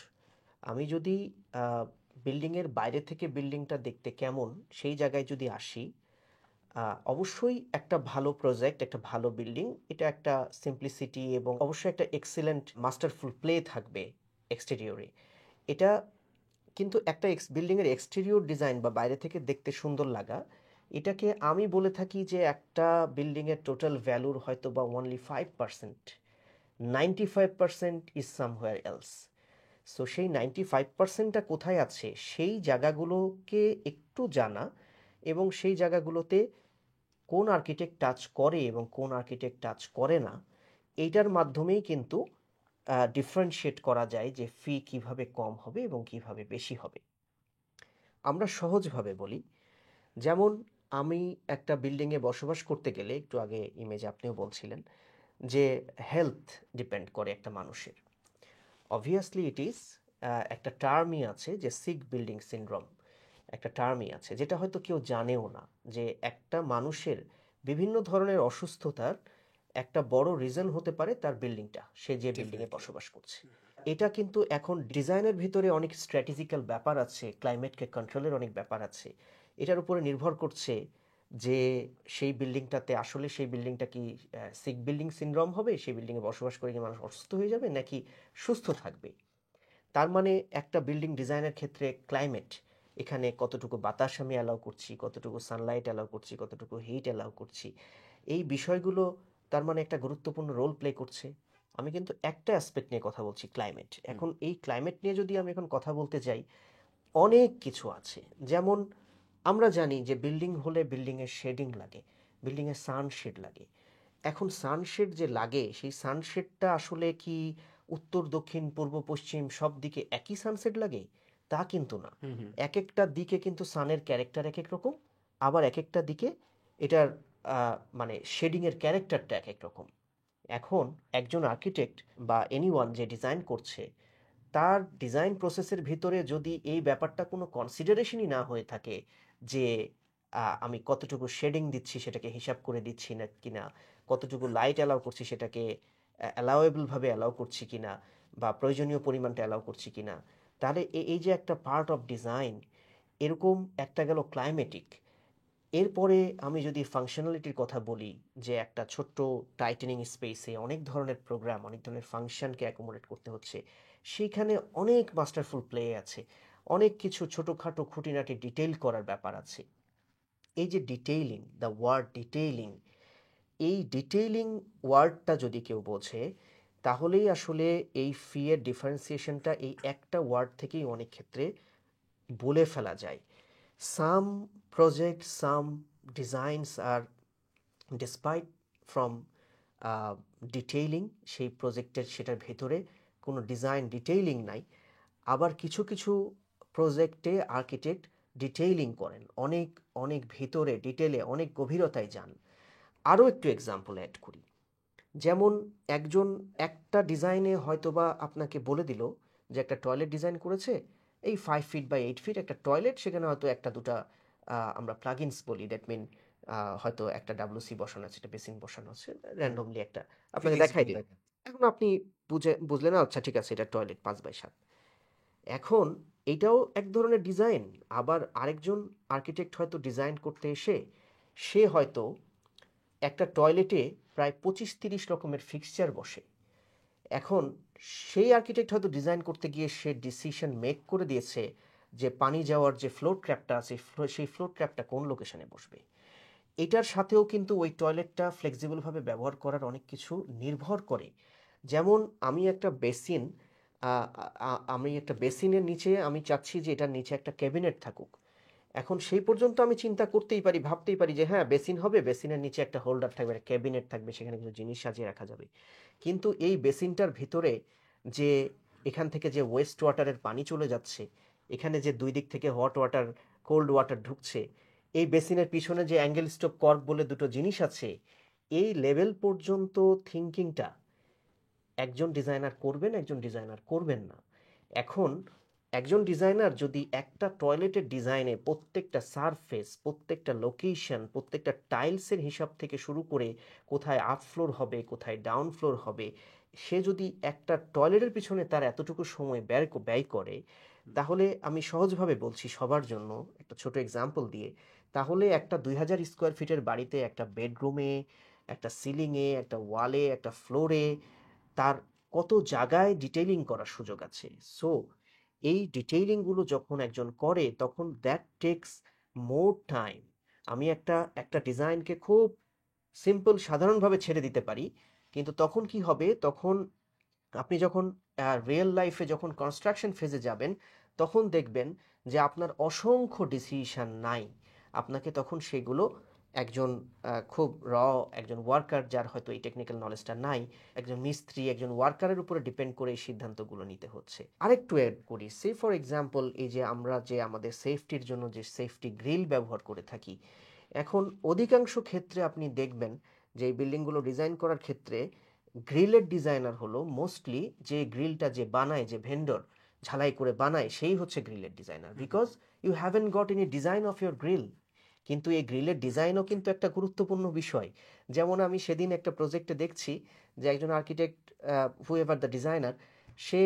আমি যদি বিল্ডিংয়ের বাইরে থেকে বিল্ডিংটা দেখতে কেমন সেই জায়গায় যদি আসি, অবশ্যই একটা ভালো প্রজেক্ট, একটা ভালো বিল্ডিং, এটা একটা সিম্পলিসিটি এবং অবশ্যই একটা এক্সিলেন্ট মাস্টারফুল প্লে থাকবে এক্সটেরিয়রে। এটা কিন্তু একটা বিল্ডিংয়ের এক্সটেরিয়র ডিজাইন বা বাইরে থেকে দেখতে সুন্দর লাগা, এটাকে আমি বলে থাকি যে একটা বিল্ডিংয়ের টোটাল ভ্যালুর হয়তো বা only 5%, 95% is somewhere else. So সেই 95%টা কোথায় আছে সেই জায়গাগুলোকে একটু জানা, এবং সেই জায়গাগুলোতে কোন আর্কিটেক্ট টাচ করে এবং কোন আর্কিটেক্ট টাচ করে না, এইটার মাধ্যমেই কিন্তু ডিফারেন্সিয়েট করা যায় যে ফি কিভাবে কম হবে এবং কিভাবে বেশি হবে। আমরা সহজভাবে বলি, যেমন আমি একটা বিল্ডিংয়ে বসবাস করতে গেলে, একটু আগে ইমেজ আপনিও বলছিলেন যে হেলথ ডিপেন্ড করে একটা মানুষের। অবভিয়াসলি ইট ইজ, একটা টার্মই আছে যে সিক বিল্ডিং সিনড্রোম, একটা টার্মই আছে যেটা হয়তো কেউ জানেও না, যে একটা মানুষের বিভিন্ন ধরনের অসুস্থতার একটা বড় রিজন হতে পারে তার বিল্ডিংটা, সে যে বিল্ডিংয়ে ডেফিনেটলি। বসবাস করছে। এটা কিন্তু এখন ডিজাইনের ভিতরে অনেক স্ট্র্যাটেজিক্যাল ব্যাপার আছে, ক্লাইমেটকে কন্ট্রোলের অনেক ব্যাপার আছে। এটার উপরে নির্ভর করছে যে সেই বিল্ডিংটাতে আসলে সেই বিল্ডিংটা কি সিক বিল্ডিং সিনড্রোম হবে, সেই বিল্ডিংয়ে বসবাস করে কি মানুষ অসুস্থ হয়ে যাবে নাকি সুস্থ থাকবে। তার মানে একটা বিল্ডিং ডিজাইনের ক্ষেত্রে ক্লাইমেট, এখানে কতটুকু বাতাস আমি অ্যালাউ করছি, কতটুকু সানলাইট অ্যালাউ করছি, কতটুকু হিট অ্যালাউ করছি, এই বিষয়গুলো তার মানে একটা গুরুত্বপূর্ণ রোল প্লে করছে। আমি কিন্তু একটা অ্যাসপেক্ট নিয়ে কথা বলছি, ক্লাইমেট। হুম। এখন এই ক্লাইমেট নিয়ে যদি আমি এখন কথা বলতে যাই, অনেক কিছু আছে। যেমন আমরা জানি যে বিল্ডিং হলে বিল্ডিংয়ের শেডিং লাগে, বিল্ডিংয়ের সানশেড লাগে। এখন সানশেড যে লাগে, সেই সানশেডটা আসলে কি উত্তর দক্ষিণ পূর্ব পশ্চিম সব দিকে একই সানসেট লাগে? তা কিন্তু না। হুম হুম। এক একটা দিকে কিন্তু সানের ক্যারেক্টার এক এক রকম, আবার এক একটা দিকে এটার মানে শেডিংয়ের ক্যারেক্টারটা এক এক রকম। এখন একজন আর্কিটেক্ট বা এনিওয়ান যে ডিজাইন করছে, তার ডিজাইন প্রসেসের ভিতরে যদি এই ব্যাপারটা কোনো কনসিডারেশনই না হয়ে থাকে যে আমি কতটুকু শেডিং দিচ্ছি সেটাকে হিসাব করে দিচ্ছি না কিনা, কতটুকু লাইট অ্যালাউ করছি সেটাকে অ্যালাউয়েবলভাবে অ্যালাউ করছি কিনা, বা প্রয়োজনীয় পরিমাণটা অ্যালাউ করছি কিনা, তাহলে এই যে একটা পার্ট অফ ডিজাইন, এরকম একটা গেল ক্লাইমেটিক। এরপরে আমি যদি ফাংশনালিটির কথা বলি, যে একটা ছোট্ট টাইটেনিং স্পেসে অনেক ধরনের প্রোগ্রাম, অনেক ধরনের ফাংশনকে অ্যাকোমোডেট করতে হচ্ছে, সেইখানে অনেক মাস্টারফুল প্লে আছে, অনেক কিছু ছোটোখাটো খুঁটিনাটি ডিটেইল করার ব্যাপার আছে। এই যে ডিটেইলিং, দ্য ওয়ার্ড ডিটেইলিং, এই ডিটেইলিং ওয়ার্ডটা যদি কেউ বোঝে, তাহলেই আসলে এই ফি এর ডিফারেন্সিয়েশনটা এই একটা ওয়ার্ড থেকেই অনেক ক্ষেত্রে বলে ফেলা যায়। Some project, some designs are despite from detailing, সেই প্রজেক্টের সেটার ভেতরে কোনো ডিজাইন ডিটেইলিং নাই। আবার কিছু কিছু প্রজেক্টে আর্কিটেক্ট ডিটেইলিং করেন, অনেক অনেক ভিতরে ডিটেলে অনেক গভীরতায় যান। আরও একটু এক্সাম্পল অ্যাড করি, যেমন একজন একটা ডিজাইনে হয়তোবা আপনাকে বলে দিল যে একটা টয়লেট ডিজাইন করেছে, এই 5 ফিট বাই 8 ফিট একটা টয়লেট, সেখানে হয়তো একটা দুটা আমরা প্লাগইনস বলি, দ্যাট মিন হয়তো একটা ডাব্লিউসি বসানো আছে, একটা বেসিন বসানো আছে, হুম। র্যান্ডমলি একটা আপনাকে ফিনিশড দেখাই দিল। দেখা। এখন আপনি বুঝলেন, আচ্ছা ঠিক আছে এটা টয়লেট 5 বাই 7। এখন এইটাও এক ধরনের ডিজাইন। আবার আরেকজন আর্কিটেক্ট হয়তো ডিজাইন করতে এসে সে হয়তো একটা টয়লেটে প্রায় 25-30 রকমের ফিক্সচার বসে। এখন সেই আর্কিটেক্ট হয়তো ডিজাইন করতে গিয়ে সে ডিসিশন মেক করে দিয়েছে যে পানি যাওয়ার যে ফ্লোর ট্র্যাপটা আছে, সেই ফ্লোর ট্র্যাপটা কোন লোকেশনে বসবে। এটার সাথেও কিন্তু ওই টয়লেটটা ফ্লেক্সিবলভাবে ব্যবহার করার অনেক কিছু নির্ভর করে। যেমন আমি একটা বেসিনের নিচে আমি চাচ্ছি যে এটার নিচে একটা ক্যাবিনেট থাকুক। এখন সেই পর্যন্ত আমি চিন্তা করতেই পারি, ভাবতেই পারি যে হ্যাঁ বেসিন হবে, বেসিনের নিচে একটা হোল্ডার থাকবে, একটা ক্যাবিনেট থাকবে, সেখানে কিছু জিনিস সাজিয়ে রাখা যাবে। কিন্তু এই বেসিনটার ভিতরে যে এখান থেকে যে ওয়েস্ট ওয়াটারের পানি চলে যাচ্ছে, এখানে যে দুই দিক থেকে হট ওয়াটার কোল্ড ওয়াটার ঢুকছে, এই বেসিনের পিছনে যে অ্যাঙ্গেল স্টপ কর্ক বলে দুটো জিনিস আছে, এই লেভেল পর্যন্ত থিঙ্কিংটা একজন ডিজাইনার করবেন, একজন ডিজাইনার করবেন না। এখন একজন ডিজাইনার যদি একটা টয়লেটের ডিজাইনে প্রত্যেকটা সারফেস, প্রত্যেকটা লোকেশন, প্রত্যেকটা টাইলসের হিসাব থেকে শুরু করে কোথায় আপ ফ্লোর হবে, কোথায় ডাউন ফ্লোর হবে, সে যদি একটা টয়লেটের পিছনে তার এতটুকু সময় ব্যয় করে, তাহলে আমি সহজভাবে বলছি সবার জন্য একটা ছোট এক্সাম্পল দিয়ে, তাহলে একটা 2000 স্কোয়ার ফিটের বাড়িতে একটা বেডরুমে, একটা সিলিংয়ে, একটা ওয়ালে, একটা ফ্লোরে তার কত জায়গায় ডিটেইলিং করার সুযোগ আছে। সো এই ডিটেইলিংগুলো যখন একজন করে তখন দ্যাট টেক্স মোর টাইম। আমি একটা একটা ডিজাইনকে খুব সিম্পল সাধারণভাবে ছেড়ে দিতে পারি, কিন্তু তখন কি হবে, তখন আপনি যখন রিয়েল লাইফে যখন কনস্ট্রাকশন ফেজে যাবেন, তখন দেখবেন যে আপনার অসংখ্য ডিসিশন নাই। আপনাকে তখন সেগুলো একজন খুব একজন ওয়ার্কার যার হয়তো এই টেকনিক্যাল নলেজটা নাই, একজন মিস্ত্রি, একজন ওয়ার্কারের উপরে ডিপেন্ড করে এই সিদ্ধান্তগুলো নিতে হচ্ছে। আরেকটু অ্যাড করি, সে ফর এক্সাম্পল এই যে আমরা যে আমাদের সেফটির জন্য যে সেফটি গ্রিল ব্যবহার করে থাকি, এখন অধিকাংশ ক্ষেত্রে আপনি দেখবেন যে এই বিল্ডিংগুলো ডিজাইন করার ক্ষেত্রে গ্রিলের ডিজাইনার হলো মোস্টলি যে গ্রিলটা যে বানায়, যে ভেন্ডর ঝালাই করে বানায়, সেই হচ্ছে গ্রিলের designer, because you haven't got any design of your grill. কিন্তু এই গ্রিলের ডিজাইনও কিন্তু একটা গুরুত্বপূর্ণ বিষয়। যেমন আমি সেদিন একটা প্রজেক্টে দেখছি যে একজন আর্কিটেক্ট, হুএভার দ্য ডিজাইনার, সে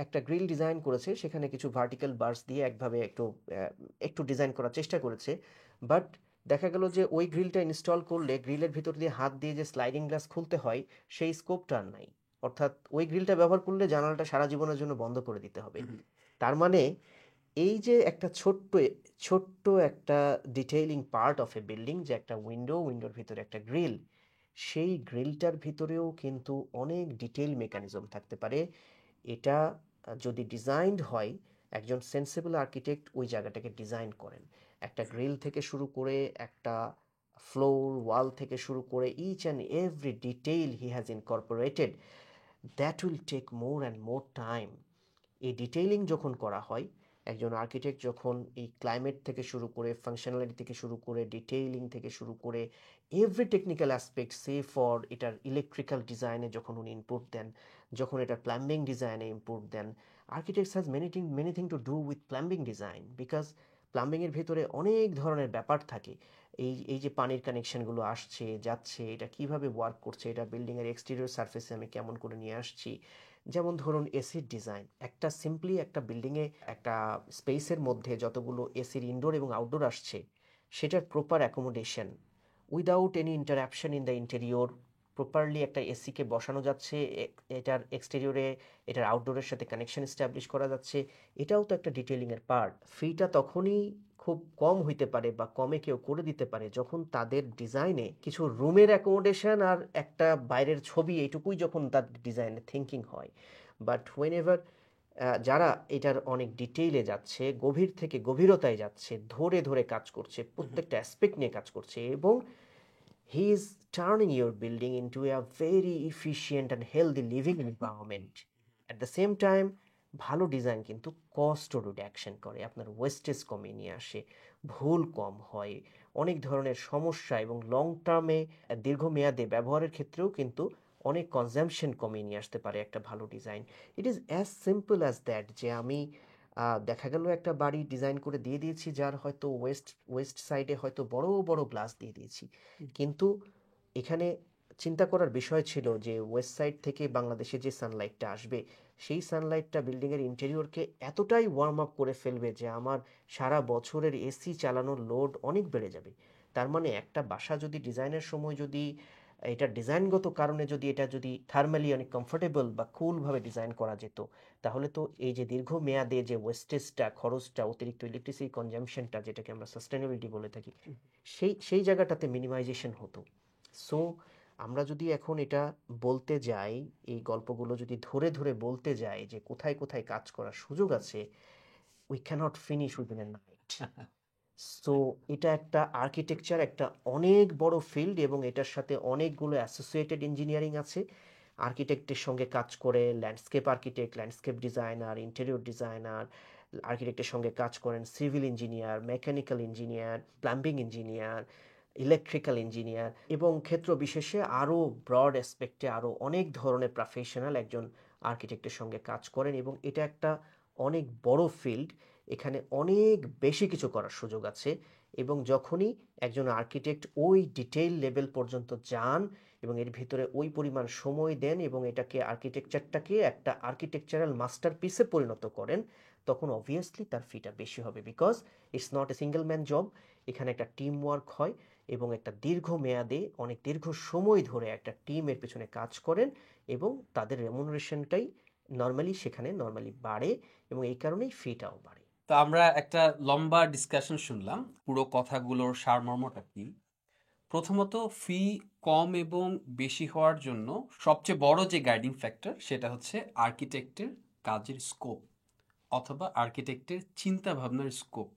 একটা গ্রিল ডিজাইন করেছে, সেখানে কিছু ভার্টিক্যাল বার্স দিয়ে একভাবে একটু ডিজাইন করার চেষ্টা করেছে, বাট দেখা গেল যে ওই গ্রিলটা ইনস্টল করলে গ্রিলের ভিতর দিয়ে হাত দিয়ে যে স্লাইডিং গ্লাস খুলতে হয়, সেই স্কোপটা আর নাই। অর্থাৎ ওই গ্রিলটা ব্যবহার করলে জানালাটা সারা জীবনের জন্য বন্ধ করে দিতে হবে। তার মানে এই যে একটা ছোট্ট ছোট্ট একটা detailing part of A building, যে একটা উইন্ডোর ভিতরে একটা গ্রিল, সেই গ্রিলটার ভিতরেও কিন্তু অনেক ডিটেইল মেকানিজম থাকতে পারে। এটা যদি ডিজাইনড হয়, একজন সেন্সিবল আর্কিটেক্ট ওই জায়গাটাকে ডিজাইন করেন, একটা গ্রিল থেকে শুরু করে একটা ফ্লোর ওয়াল থেকে শুরু করে each and every detail he has incorporated, that will take more and more time. এই ডিটেইলিং যখন করা হয়, একজন আর্কিটেক্ট যখন এই ক্লাইমেট থেকে শুরু করে ফাংশনালিটি থেকে শুরু করে ডিটেইলিং থেকে শুরু করে every technical aspect, say for এটার ইলেকট্রিক্যাল ডিজাইনে যখন উনি ইনপুট দেন, যখন এটার প্লাম্বিং ডিজাইনে ইনপুট দেন, architects has many thing to do with plumbing design, because প্লাম্বিংয়ের ভিতরে অনেক ধরনের ব্যাপার থাকে। এই যে পানির কানেকশনগুলো আসছে যাচ্ছে, এটা কিভাবে ওয়ার্ক করছে, এটা বিল্ডিংয়ের এক্সটেরিয়র সারফেসে আমি কেমন করে নিয়ে আসছি। যেমন ধরুন এসির ডিজাইন, একটা সিম্পলি একটা বিল্ডিংয়ে একটা স্পেসের মধ্যে যতগুলো এসির ইনডোর এবং আউটডোর আসছে, সেটার proper accommodation without any interruption in the interior, properly একটা এসিকে বসানো যাচ্ছে, এটার এক্সটেরিয়রে এটার আউটডোরের সাথে কানেকশন এস্টাবলিশ করা যাচ্ছে, এটাও তো একটা ডিটেলিংয়ের পার্ট। ফিটা তখনই খুব কম হইতে পারে বা কমে কেউ করে দিতে পারে যখন তাদের ডিজাইনে কিছু রুমের অ্যাকোমোডেশন আর একটা বাইরের ছবি, এইটুকুই যখন তার ডিজাইনে থিঙ্কিং হয়। বাট হোয়েন এভার যারা এটার অনেক ডিটেইলে যাচ্ছে, গভীর থেকে গভীরতায় যাচ্ছে, ধরে ধরে কাজ করছে, প্রত্যেকটা অ্যাসপেক্ট নিয়ে কাজ করছে, এবং he is turning your building into a very efficient and healthy living environment. At the same time ভালো ডিজাইন কিন্তু কস্ট রিডাকশন করে, আপনার ওয়েস্টেজ কমিয়ে নিয়ে আসে, ভুল কম হয়, অনেক ধরনের সমস্যা এবং লং টার্মে দীর্ঘমেয়াদে ব্যবহারের ক্ষেত্রেও কিন্তু অনেক কনজামশন কমিয়ে নিয়ে আসতে পারে একটা ভালো design. It is as simple as that, যে আমি দেখা গেল একটা বাড়ি ডিজাইন করে দিয়ে দিয়েছি যার হয়তো ওয়েস্ট সাইডে হয়তো বড় বড় গ্লাস দিয়ে দিয়েছি, কিন্তু এখানে চিন্তা করার বিষয় ছিল যে ওয়েস্ট সাইড থেকে বাংলাদেশে যে সানলাইটটা আসবে, সেই সানলাইটটা বিল্ডিংয়ের ইন্টেরিয়রকে এতটাই ওয়ার্ম আপ করে ফেলবে যে আমার সারা বছরের এসি চালানোর লোড অনেক বেড়ে যাবে। তার মানে একটা বাসা যদি ডিজাইনের সময় যদি এটা ডিজাইনগত কারণে যদি এটা যদি থার্মালি অনেক কমফোর্টেবল বা কুলভাবে ডিজাইন করা যেত, তাহলে তো এই যে দীর্ঘমেয়াদে যে ওয়েস্টেজটা, খরচটা, অতিরিক্ত ইলেকট্রিসিটি কনজাম্পশনটা, যেটাকে আমরা সাস্টেনেবিলিটি বলে থাকি, সেই জায়গাটাতে মিনিমাইজেশন হতো। সো আমরা যদি এখন এটা বলতে যাই, এই গল্পগুলো যদি ধরে ধরে বলতে যাই যে কোথায় কোথায় কাজ করার সুযোগ আছে, we cannot finish within a night. So এটা একটা আর্কিটেকচার, একটা অনেক বড় ফিল্ড, এবং এটার সাথে অনেকগুলো অ্যাসোসিয়েটেড ইঞ্জিনিয়ারিং আছে। আর্কিটেক্টের সঙ্গে কাজ করে, landscape architect, landscape designer, interior designer, আর্কিটেক্টের সঙ্গে কাজ করেন civil engineer, mechanical engineer, plumbing engineer, electrical engineer, এবং ক্ষেত্র বিশেষে আরও ব্রড অ্যাসপেক্টে আরও অনেক ধরনের প্রফেশনাল একজন আর্কিটেক্টের সঙ্গে কাজ করেন, এবং এটা একটা অনেক বড় ফিল্ড। এখানে অনেক বেশি কিছু করার সুযোগ আছে, এবং যখনই একজন আর্কিটেক্ট ওই ডিটেইল লেভেল পর্যন্ত যান এবং এর ভিতরে ওই পরিমাণ সময় দেন এবং এটাকে আর্কিটেকচারটাকে একটা আর্কিটেকচারাল মাস্টারপিসে পরিণত করেন, তখন অবভিয়াসলি তার ফিটা বেশি হবে, because it's not a single man job. এখানে একটা টিম ওয়ার্ক হয় এবং একটা দীর্ঘ মেয়াদে অনেক দীর্ঘ সময় ধরে একটা টিমের পেছনে কাজ করেন, এবং তাদের রেমুনারেশনটাই নর্মালি বাড়ে, এবং এই কারণেই ফিটাও বাড়ে। তো আমরা একটা লম্বা ডিসকাশন শুনলাম, পুরো কথাগুলোর সারমর্মটা কি। প্রথমত, ফি কম এবং বেশি হওয়ার জন্য সবচেয়ে বড় যে গাইডিং ফ্যাক্টর সেটা হচ্ছে আর্কিটেক্টের কাজের স্কোপ অথবা আর্কিটেক্টের চিন্তা ভাবনার স্কোপ।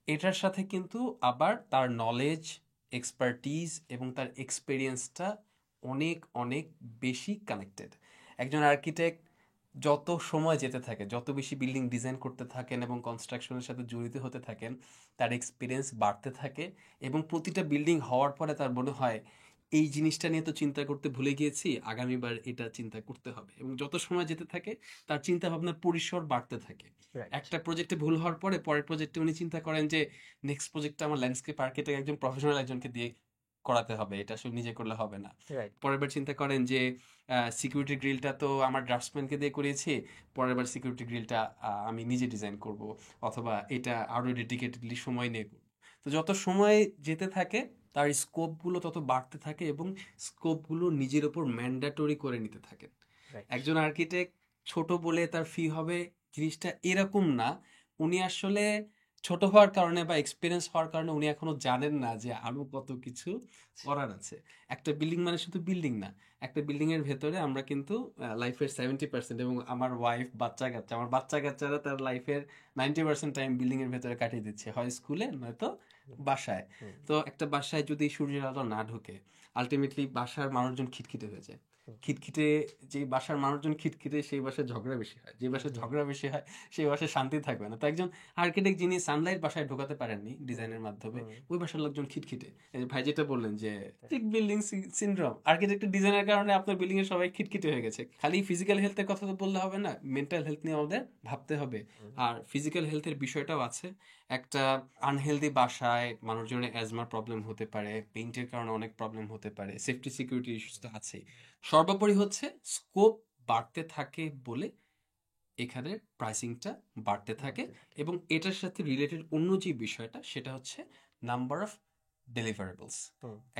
এটার সাথে কিন্তু আবার তার নলেজ, এক্সপার্টিজ এবং তার এক্সপেরিয়েন্সটা অনেক অনেক বেশি কানেক্টেড। একজন আর্কিটেক্ট যত সময় যেতে থাকে, যত বেশি বিল্ডিং ডিজাইন করতে থাকেন এবং কনস্ট্রাকশনের সাথে জড়িত হতে থাকেন, তার এক্সপিরিয়েন্স বাড়তে থাকে এবং প্রতিটা বিল্ডিং হওয়ার পরে তার মনে হয় এই জিনিসটা নিয়ে তো চিন্তা করতে ভুলে গিয়েছি, আগামীবার এটা চিন্তা করতে হবে। এবং যত সময় যেতে থাকে তার চিন্তা ভাবনার পরিসর বাড়তে থাকে। রাইট। একটা প্রজেক্টে ভুল হওয়ার পরে পরের প্রজেক্টে উনি চিন্তা করেন যে নেক্সট প্রজেক্টটা আমার ল্যান্ডস্কেপ আর্কিটেক্ট একজন প্রফেশনাল একজনকে দিয়ে করাতে হবে, এটা আসলে নিজে করলে হবে না। রাইট। পরের বার চিন্তা করেন যে সিকিউরিটি গ্রিলটা তো আমার ড্রাফটসম্যানকে দিয়ে করিয়েছি, পরের বার সিকিউরিটি গ্রিলটা আমি নিজে ডিজাইন করব, অথবা এটা আরও ডেডিকেটেডলি সময় নিয়ে করব। তো যত সময় যেতে থাকে তার স্কোপগুলো তত বাড়তে থাকে এবং স্কোপগুলো নিজের ওপর ম্যান্ডেটরি করে নিতে থাকে। রাইট। একজন আর্কিটেক্ট ছোট বলে তার ফি হবে, জিনিসটা এরকম না। উনি আসলে ছোট হওয়ার কারণে বা এক্সপিরিয়েন্স হওয়ার কারণে উনি এখনো জানেন না যে আরো কত কিছু করার আছে। একটা বিল্ডিং মানে শুধু বিল্ডিং না, একটা বিল্ডিং এর ভেতরে আমরা কিন্তু লাইফের 70%, এবং আমার ওয়াইফ, বাচ্চা কাচ্চা, আমার বাচ্চা কাচ্চারা তার লাইফের 90% টাইম বিল্ডিং এর ভেতরে কাটিয়ে দিচ্ছে, হয় স্কুলে নয়তো বাসায়। হুম। তো একটা বাসায় যদি সূর্যের আলো না ঢোকে, আলটিমেটলি বাসার মানুষজন খিটখিটে হয়ে যায়। খিটখিটে, যে বাসার মানুষজন খিটখিটে সেই বাসায় ঝগড়া বেশি হয়, যে বাসায় ঝগড়া বেশি হয় সেই বাসায় শান্তি থাকবে না। তো একজন আর্কিটেক্ট যিনি সানলাইট বাসায় ঢোকাতে পারেননি ডিজাইনের মাধ্যমে, ওই বাসার লোকজন খিটখিটে। এই যে ভাই যেটা বললেন যে ঠিক বিল্ডিং সিনড্রোম, আর্কিটেক্টের ডিজাইনের কারণে আপনার বিল্ডিং এর সবাই খিটখিটে হয়ে গেছে। খালি ফিজিক্যাল হেলথের কথা তো বললে হবে না, মেন্টাল হেলথ নিয়ে আমাদের ভাবতে হবে। আর ফিজিক্যাল হেলথের বিষয়টাও আছে। একটা আনহেলদি বাসায় মানুষজনের অ্যাজমার প্রবলেম হতে পারে, পেইন্টের কারণে অনেক প্রবলেম হতে পারে, সেফটি সিকিউরিটি ইস্যুস তো আছেই। সর্বোপরি হচ্ছে স্কোপ বাড়তে থাকে বলে এখানে প্রাইসিংটা বাড়তে থাকে। এবং এটার সাথে রিলেটেড অন্য যে বিষয়টা সেটা হচ্ছে নাম্বার অফ ডেলিভারেবলস।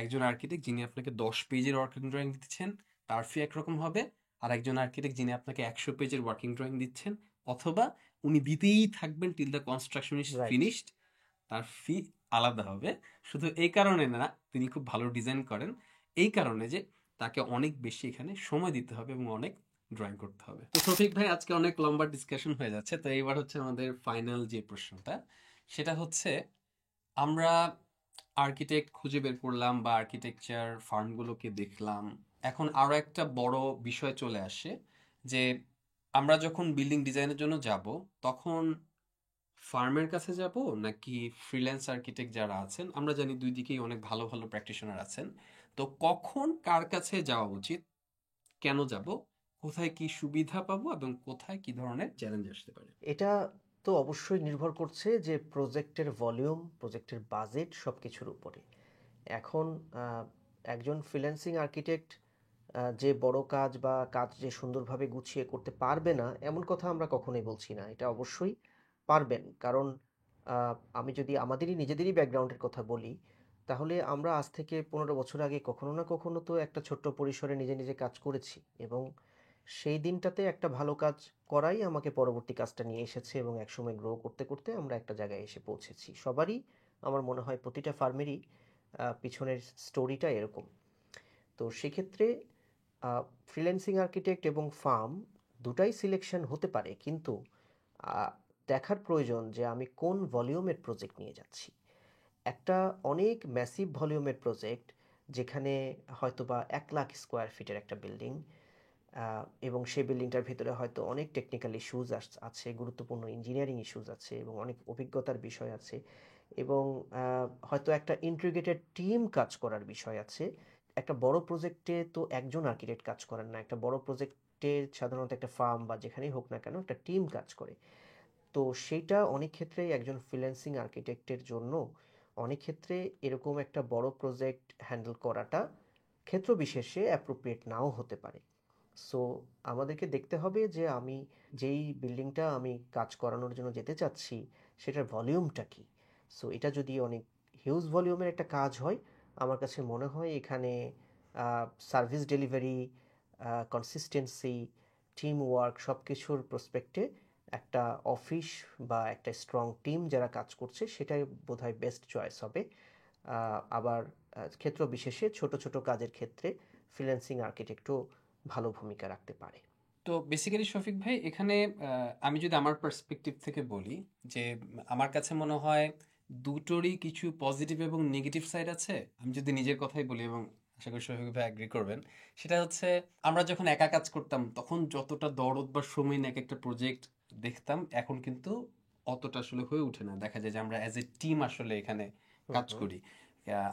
একজন আর্কিটেক্ট যিনি আপনাকে 10 পেজের ওয়ার্কিং ড্রয়িং দিচ্ছেন তার ফি একরকম হবে, আর একজন আর্কিটেক্ট যিনি আপনাকে 100 পেজের ওয়ার্কিং ড্রয়িং দিচ্ছেন অথবা উনি দিতেই থাকবেন till the construction is right. Finished, তার ফি আলাদা হবে। শুধু এই কারণে না তিনি খুব ভালো ডিজাইন করেন, এই কারণে যে তাকে অনেক বেশি এখানে সময় দিতে হবে এবং অনেক ড্রয়িং করতে হবে। তো শফিক ভাই, আজকে অনেক লম্বা ডিসকাশন হয়ে যাচ্ছে, তো এইবার হচ্ছে আমাদের ফাইনাল যে প্রশ্নটা, সেটা হচ্ছে আমরা আর্কিটেক্ট খুঁজে বের করলাম বা আর্কিটেকচার ফার্মগুলোকে দেখলাম, এখন আরো একটা বড় বিষয় চলে আসে যে আমরা যখন বিল্ডিং ডিজাইনের জন্য যাব তখন ফার্মের কাছে যাব নাকি ফ্রিল্যান্স আর্কিটেক্ট যারা আছেন, আমরা জানি দুই দিকেই অনেক ভালো ভালো প্র্যাকটিশনার আছেন। তো কখন কার কাছে যাওয়া উচিত, কেন যাব, কোথায় কি সুবিধা পাবো এবং কোথায় কি ধরনের চ্যালেঞ্জ আসতে পারে? এটা তো অবশ্যই নির্ভর করছে যে প্রজেক্টের ভলিউম, প্রজেক্টের বাজেট, সব কিছুর উপরে। এখন একজন ফ্রিল্যান্সিং আর্কিটেক্ট যে বড় কাজ বা কাজ যে সুন্দরভাবে গুছিয়ে করতে পারবে না এমন কথা আমরা কখনোই বলছি না, এটা অবশ্যই পারবেন। কারণ আমি যদি আমাদেরই নিজেদেরই ব্যাকগ্রাউন্ডের কথা বলি, তাহলে আমরা আজ থেকে 15 বছর আগে কখনো না কখনো তো একটা ছোট্ট পরিসরে নিজে নিজে কাজ করেছি, এবং সেই দিনটাতে একটা ভালো কাজ করাই আমাকে পরবর্তী কাজটা নিয়ে এসেছে, এবং একসময় গ্রো করতে করতে আমরা একটা জায়গায় এসে পৌঁছেছি। সবারই আমার মনে হয় প্রতিটা ফার্মেরই পিছনের স্টোরিটা এরকম। তো সেক্ষেত্রে ফ্রিল্যান্সিং আর্কিটেক্ট এবং ফার্ম দুটাই সিলেকশন হতে পারে, কিন্তু আহ, দেখার প্রয়োজন যে আমি কোন ভলিউমের প্রজেক্ট নিয়ে যাচ্ছি। একটা অনেক ম্যাসিভ ভলিউমের প্রজেক্ট, যেখানে হয়তোবা 1 লাখ স্কোয়ার ফিটের একটা বিল্ডিং, এবং সেই বিল্ডিংটার ভিতরে হয়তো অনেক টেকনিক্যাল ইস্যুজ আছে, গুরুত্বপূর্ণ ইঞ্জিনিয়ারিং ইস্যুজ আছে এবং অনেক অভিজ্ঞতার বিষয় আছে এবং হয়তো একটা ইন্টিগ্রেটেড টিম কাজ করার বিষয় আছে। একটা বড় প্রজেক্টে তো একজন আর্কিটেক্ট কাজ করেন না, একটা বড় প্রজেক্টে সাধারণত একটা ফার্ম বা যেখানেই হোক না কেন একটা টিম কাজ করে। তো সেইটা অনেক ক্ষেত্রেই একজন ফ্রিল্যান্সিং আর্কিটেক্টের জন্য অনেক ক্ষেত্রে এরকম একটা বড় প্রজেক্ট হ্যান্ডেল করাটা ক্ষেত্র বিশেষে অ্যাপ্রোপ্রিয়েট নাও হতে পারে। সো আমাদেরকে দেখতে হবে যে আমি যেই বিল্ডিংটা আমি কাজ করানোর জন্য যেতে চাচ্ছি সেটার ভলিউমটা কি। সো এটা যদি অনেক হিউজ ভলিউমের একটা কাজ হয়, আমার কাছে মনে হয় এখানে service delivery, consistency, team work সব কিছুর প্রসপেক্টে একটা অফিস বা একটা স্ট্রং টিম যারা কাজ করছে সেটাই বোধহয় বেস্ট চয়েস হবে। আবার ক্ষেত্র বিশেষে ছোট ছোট কাজের ক্ষেত্রে ফ্রিল্যান্সিং আর্কিটেক্টও ভালো ভূমিকা রাখতে পারে। তো বেসিক্যালি শফিক ভাই এখানে আমি যদি আমার পার্সপেক্টিভ থেকে বলি যে আমার কাছে মনে হয় দুটোরই কিছু পজিটিভ এবং নেগেটিভ সাইড আছে। আমি যদি নিজের কথাই বলি এবং আশা করি শফিক ভাই অ্যাগ্রি করবেন, সেটা হচ্ছে আমরা যখন একা কাজ করতাম তখন যতটা দরদ বা সময় নিয়ে এক একটা প্রজেক্ট দেখতাম, এখন কিন্তু অতটা আসলে হয়ে ওঠে না। দেখা যায় যে আমরা অ্যাজ এ টিম আসলে এখানে হুম কাজ হুম করি।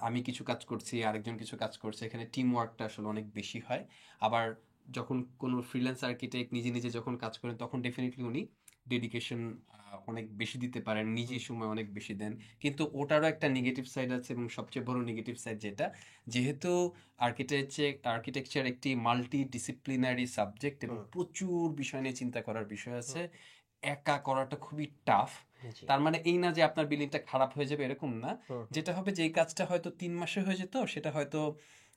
আমি কিছু কাজ করছি, আরেকজন কিছু কাজ করছে, এখানে টিম ওয়ার্কটা আসলে অনেক বেশি হয়। আবার যখন কোনো ফ্রিল্যান্স আর্কিটেক্ট নিজে নিজে যখন কাজ করেন তখন ডেফিনেটলি উনি ডেডিকেশন অনেক বেশি দিতে পারেন, হুম নিজেই সময় অনেক বেশি দেন। কিন্তু ওটারও একটা নেগেটিভ সাইড আছে এবং সবচেয়ে বড় নেগেটিভ সাইড যেটা, যেহেতু আর্কিটেকচার একটি মাল্টি ডিসিপ্লিনারি সাবজেক্ট এবং হুম প্রচুর বিষয় নিয়ে চিন্তা করার বিষয় হুম আছে, একা করাটা খুবই টাফ। জি তার মানে এই না যে আপনার বিল্ডিংটা খারাপ হয়ে যাবে, এরকম না। হুম হুম যেটা হবে যে এই কাজটা হয়তো 3 মাসে হয়ে যেত, সেটা হয়তো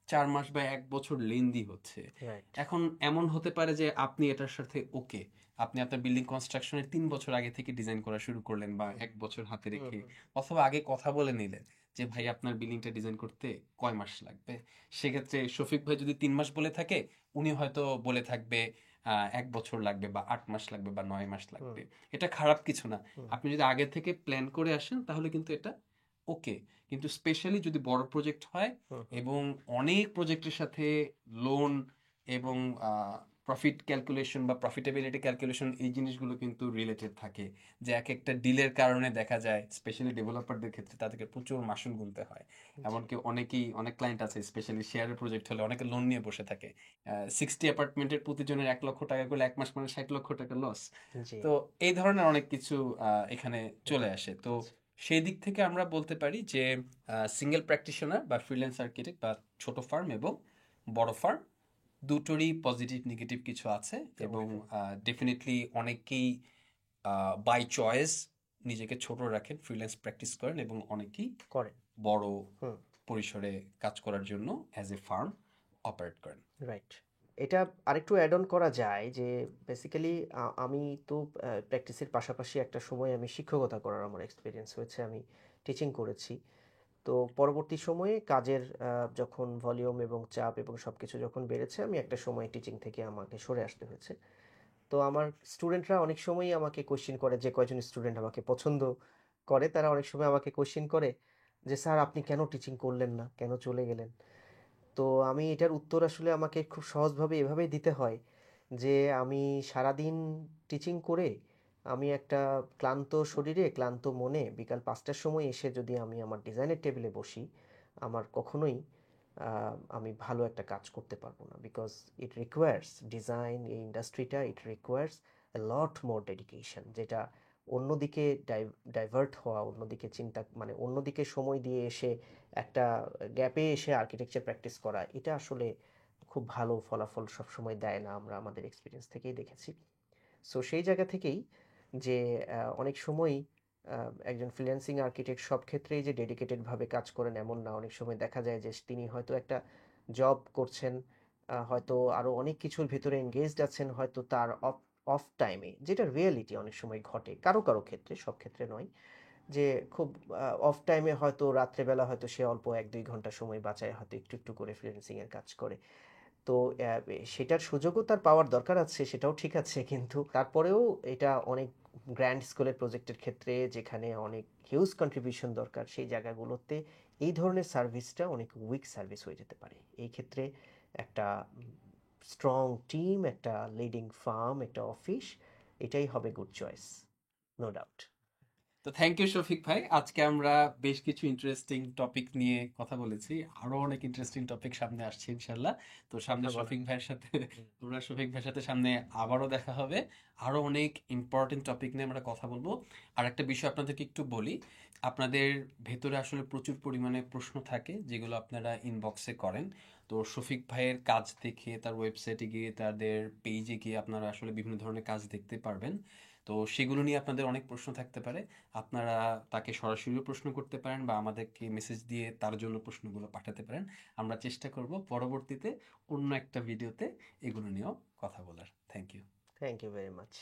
4 মাস বা 1 বছর লেন্দি হচ্ছে। রাইট এখন এমন হতে পারে যে আপনি এটার সাথে ওকে, আপনি আপনার বিল্ডিং কনস্ট্রাকশনের 3 বছর আগে থেকে ডিজাইন করা শুরু করলেন বা হুম 1 বছর হাতে হুম রেখে, হুম অথবা আগে কথা বলে নিলেন যে ভাই আপনার বিল্ডিংটা ডিজাইন করতে কয় মাস লাগবে। সেক্ষেত্রে শফিক ভাই যদি 3 মাস বলে থাকে, উনি হয়তো বলে থাকবে 1 বছর লাগবে বা 8 মাস লাগবে বা 9 মাস হুম লাগবে। এটা খারাপ কিছু না। হুম আপনি যদি আগে থেকে প্ল্যান করে আসেন তাহলে কিন্তু এটা ওকে। কিন্তু স্পেশালি যদি বড় প্রজেক্ট হয় হুম হুম এবং অনেক প্রজেক্টের সাথে লোন এবং প্রফিট ক্যালকুলেশন বা প্রফিটেবিলিটি ক্যালকুলেশন, এই জিনিসগুলো কিন্তু রিলেটেড থাকে। যে এক একটা ডিলের কারণে দেখা যায় স্পেশালি ডেভেলপারদের ক্ষেত্রে তাদেরকে প্রচুর মাসুল গুনতে হয়। জি এমনকি অনেক ক্লায়েন্ট আছে স্পেশালি শেয়ারের প্রজেক্ট হলে অনেকে লোন নিয়ে বসে থাকে। 60 অ্যাপার্টমেন্টের প্রতিজনের 1 লক্ষ টাকা করে 1 মাস মানে 60 লক্ষ টাকা লস। জি তো এই ধরনের অনেক কিছু এখানে হুম চলে আসে। তো আচ্ছা সেই দিক থেকে আমরা বলতে পারি যে সিঙ্গেল প্র্যাকটিশনার বা ফ্রিল্যান্স আর্কিটেক্ট বা ছোট ফার্ম এবং বড় ফার্ম দুটোরই পজিটিভ নেগেটিভ কিছু আছে। এবং অবশ্যই ডেফিনেটলি অনেকেই বাই চয়েস নিজেকে ছোট রাখেন, ফ্রিল্যান্স প্র্যাকটিস করেন, এবং অনেকেই করেন বড় হুম পরিসরে কাজ করার জন্য অ্যাজ এ ফার্ম অপারেট করেন। রাইট। এটা আরেকটু অ্যাড অন করা যায় যে বেসিক্যালি আমি তো প্র্যাকটিসের পাশাপাশি একটা সময় আমি শিক্ষকতা করার আমার এক্সপিরিয়েন্স হয়েছে, আমি টিচিং করেছি। তো পরবর্তী সময়ে কাজের যখন ভলিউম এবং চাপ এবং সব কিছু যখন বেড়েছে আমি একটা সময় টিচিং থেকে আমাকে সরে আসতে হয়েছে। তো আমার স্টুডেন্টরা অনেক সময়ই আমাকে কোশ্চেন করে, যে কয়জন স্টুডেন্ট আমাকে পছন্দ করে তারা অনেক সময় আমাকে কোশ্চেন করে যে স্যার আপনি কেন টিচিং করলেন না, কেন চলে গেলেন। তো আমি এটার উত্তর আসলে আমাকে খুব সহজভাবে এভাবেই দিতে হয় যে আমি সারাদিন টিচিং করে আমি একটা ক্লান্ত শরীরে ক্লান্ত মনে বিকাল 5টার সময় এসে যদি আমি আমার ডিজাইনের টেবিলে বসি, আমার কখনোই আমি ভালো একটা কাজ করতে পারবো না। বিকজ ইট রিকোয়ার্স ডিজাইন, এই ইন্ডাস্ট্রিটা it requires A lot more dedication, যেটা অন্যদিকে ডাইভার্ট হওয়া, অন্যদিকে চিন্তা মানে অন্যদিকে সময় দিয়ে এসে একটা গ্যাপে এসে আর্কিটেকচার প্র্যাকটিস করা, এটা আসলে খুব ভালো ফলাফল সবসময় দেয় না, আমরা আমাদের এক্সপিরিয়েন্স থেকেই দেখেছি। সো সেই জায়গা থেকেই যে অনেক সময়ই একজন ফ্রিল্যান্সিং আর্কিটেক্ট সব ক্ষেত্রেই যে ডেডিকেটেডভাবে কাজ করেন এমন না। অনেক সময় দেখা যায় যে তিনি হয়তো একটা জব করছেন, হয়তো আরও অনেক কিছুর ভিতরে এনগেজড আছেন, হয়তো তার অফ অফ টাইমে, যেটা রিয়েলিটি অনেক সময় ঘটে কারো কারো ক্ষেত্রে, সব ক্ষেত্রে নয়, যে খুব অফ টাইমে হয়তো রাত্রেবেলা হয়তো সে অল্প 1-2 ঘন্টা সময় বাঁচায় হয়তো একটু একটু করে ফ্রিল্যান্সিং এর কাজ করে। তো সেটার সুযোগও তার পাওয়ার দরকার আছে, সেটাও ঠিক আছে, কিন্তু তারপরেও এটা অনেক গ্র্যান্ড স্কেলের প্রজেক্টের ক্ষেত্রে যেখানে অনেক হিউজ কন্ট্রিবিউশন দরকার সেই জায়গাগুলোতে এই ধরনের সার্ভিসটা অনেক উইক সার্ভিস হয়ে যেতে পারে। এই ক্ষেত্রে একটা স্ট্রং টিম, একটা লিডিং ফার্ম, একটা অফিস, এটাই হবে গুড চয়েস, নো ডাউট। তো থ্যাংক ইউ শফিক ভাই, আজকে আমরা বেশ কিছু ইন্টারেস্টিং টপিক নিয়ে কথা বলেছি, আরো অনেক ইন্টারেস্টিং টপিক সামনে আসছে ইনশাল্লাহ। তো সামনে কথা বলা, শফিক ভাইয়ের সাথে আমরা শফিক ভাইয়ের সাথে সামনে আবারও দেখা হবে, আরো অনেক ইম্পর্টেন্ট টপিক নিয়ে আমরা কথা বলবো। আর একটা বিষয় আপনাদেরকে একটু বলি, আপনাদের ভেতরে আসলে প্রচুর পরিমাণে প্রশ্ন থাকে যেগুলো আপনারা ইনবক্সে করেন। তো শফিক ভাইয়ের কাজ দেখে তার ওয়েবসাইটে গিয়ে তাদের পেজে গিয়ে আপনারা আসলে বিভিন্ন ধরনের কাজ দেখতে পারবেন। তো সেগুলো নিয়ে আপনাদের অনেক প্রশ্ন থাকতে পারে, আপনারা তাকে সরাসরিও প্রশ্ন করতে পারেন বা আমাদেরকে মেসেজ দিয়ে তার জন্য প্রশ্নগুলো পাঠাতে পারেন। আমরা চেষ্টা করব পরবর্তীতে অন্য একটা ভিডিওতে এগুলো নিয়েও কথা বলার। Thank you. Thank you very much.